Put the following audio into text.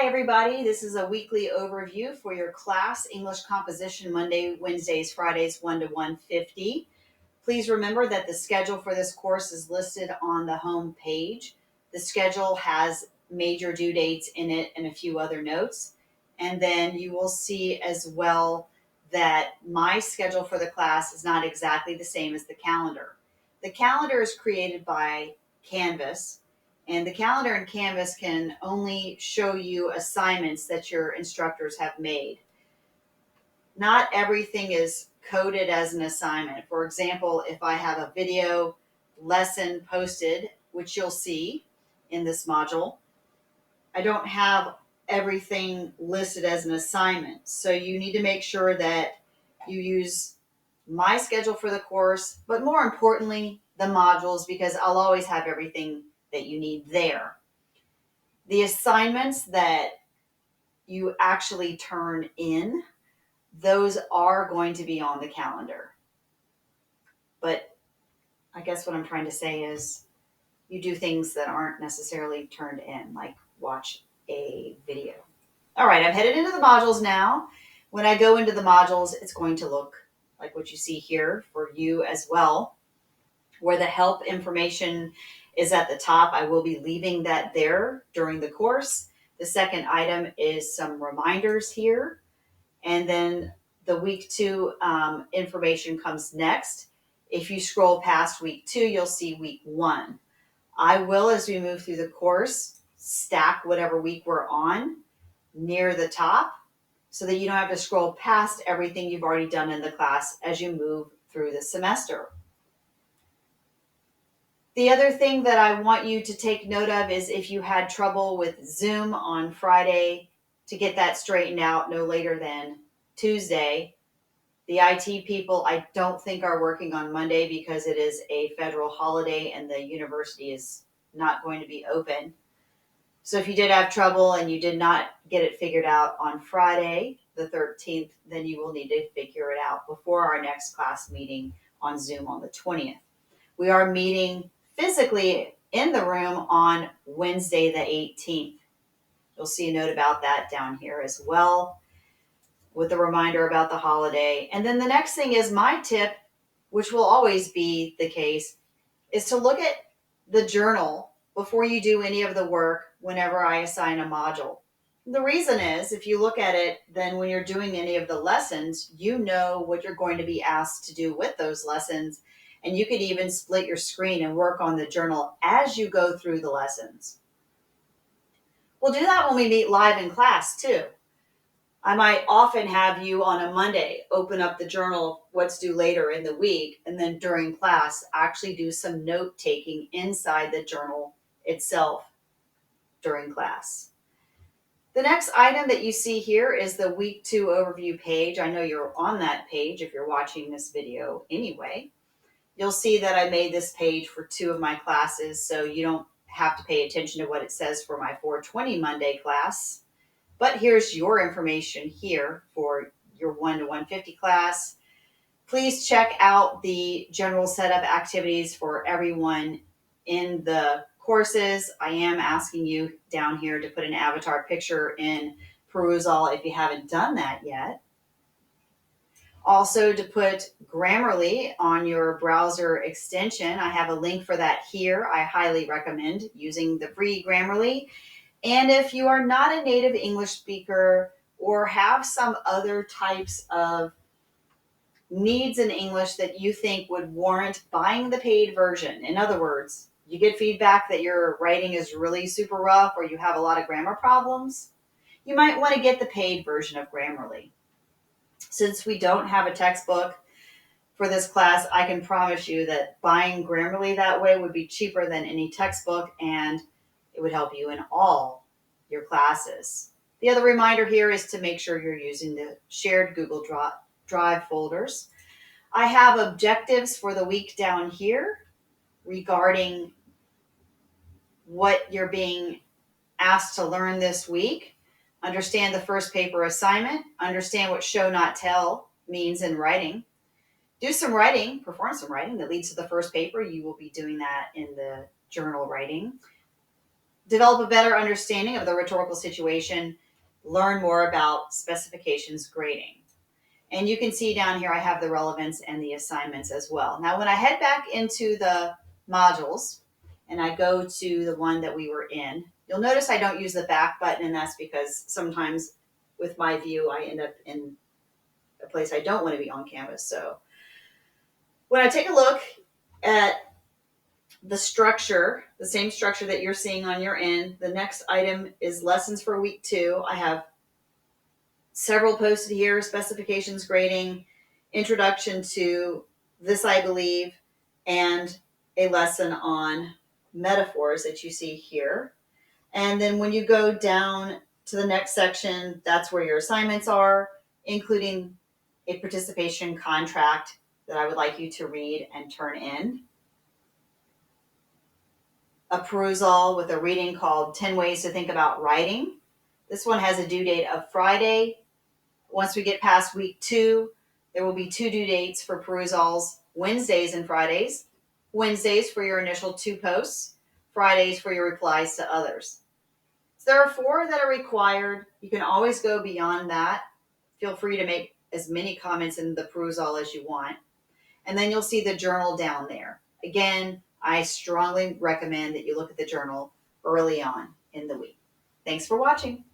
Hi everybody, this is a weekly overview for your class English Composition Monday, Wednesdays, Fridays 1 to 150. Please remember that the schedule for this course is listed on the home page. The schedule has major due dates in it and a few other notes. And then you will see as well that my schedule for the class is not exactly the same as the calendar. The calendar is created by Canvas. And the calendar in Canvas can only show you assignments that your instructors have made. Not everything is coded as an assignment. For example, if I have a video lesson posted, which you'll see in this module, I don't have everything listed as an assignment. So you need to make sure that you use my schedule for the course, but more importantly, the modules, because I'll always have everything that you need there. The assignments that you actually turn in, those are going to be on the calendar. But I guess what I'm trying to say is you do things that aren't necessarily turned in, like watch a video. All right, I'm headed into the modules now. When I go into the modules, it's going to look like what you see here for you as well, where the help information is at the top. I will be leaving that there during the course. The second item is some reminders here. And then the week 2 information comes next. If you scroll past week 2, you'll see week 1. I will, as we move through the course, stack whatever week we're on near the top so that you don't have to scroll past everything you've already done in the class as you move through the semester. The other thing that I want you to take note of is if you had trouble with Zoom on Friday, to get that straightened out no later than Tuesday. The IT people, I don't think, are working on Monday because it is a federal holiday and the university is not going to be open. So if you did have trouble and you did not get it figured out on Friday, the 13th, then you will need to figure it out before our next class meeting on Zoom on the 20th. We are meeting physically in the room on Wednesday the 18th. You'll see a note about that down here as well, with a reminder about the holiday. And then the next thing is my tip, which will always be the case, is to look at the journal before you do any of the work whenever I assign a module. The reason is, if you look at it, then when you're doing any of the lessons, you know what you're going to be asked to do with those lessons. And you could even split your screen and work on the journal as you go through the lessons. We'll do that when we meet live in class too. I might often have you on a Monday open up the journal, what's due later in the week, and then during class actually do some note taking inside the journal itself during class. The next item that you see here is the week 2 overview page. I know you're on that page if you're watching this video anyway. You'll see that I made this page for 2 of my classes, so you don't have to pay attention to what it says for my 420 Monday class. But here's your information here for your 1 to 150 class. Please check out the general setup activities for everyone in the courses. I am asking you down here to put an avatar picture in Perusal if you haven't done that yet. Also, to put Grammarly on your browser extension. I have a link for that here. I highly recommend using the free Grammarly. And if you are not a native English speaker or have some other types of needs in English that you think would warrant buying the paid version, in other words, you get feedback that your writing is really super rough or you have a lot of grammar problems, you might want to get the paid version of Grammarly. Since we don't have a textbook for this class, I can promise you that buying Grammarly that way would be cheaper than any textbook, and it would help you in all your classes. The other reminder here is to make sure you're using the shared Google Drive folders. I have objectives for the week down here regarding what you're being asked to learn this week. Understand the first paper assignment. Understand what show not tell means in writing. Do some writing, perform some writing that leads to the first paper. You will be doing that in the journal writing. develop a better understanding of the rhetorical situation, learn more about specifications grading. And you can see down here I have the relevance and the assignments as well. Now, when I head back into the modules and I go to the one that we were in, you'll notice I don't use the back button, and that's because sometimes with my view, I end up in a place I don't want to be on Canvas. So when I take a look at the structure, the same structure that you're seeing on your end, the next item is lessons for week 2. I have several posted here: specifications grading, introduction to this, I believe, and a lesson on metaphors that you see here. And then when you go down to the next section, that's where your assignments are, including a participation contract that I would like you to read and turn in, a perusal with a reading called 10 Ways to Think About Writing. This one has a due date of Friday. Once we get past week 2, there will be 2 due dates for perusals: Wednesdays and Fridays. Wednesdays for your initial 2 posts, Fridays for your replies to others. So there are 4 that are required. You can always go beyond that. Feel free to make as many comments in the perusal as you want. And then you'll see the journal down there. Again, I strongly recommend that you look at the journal early on in the week. Thanks for watching.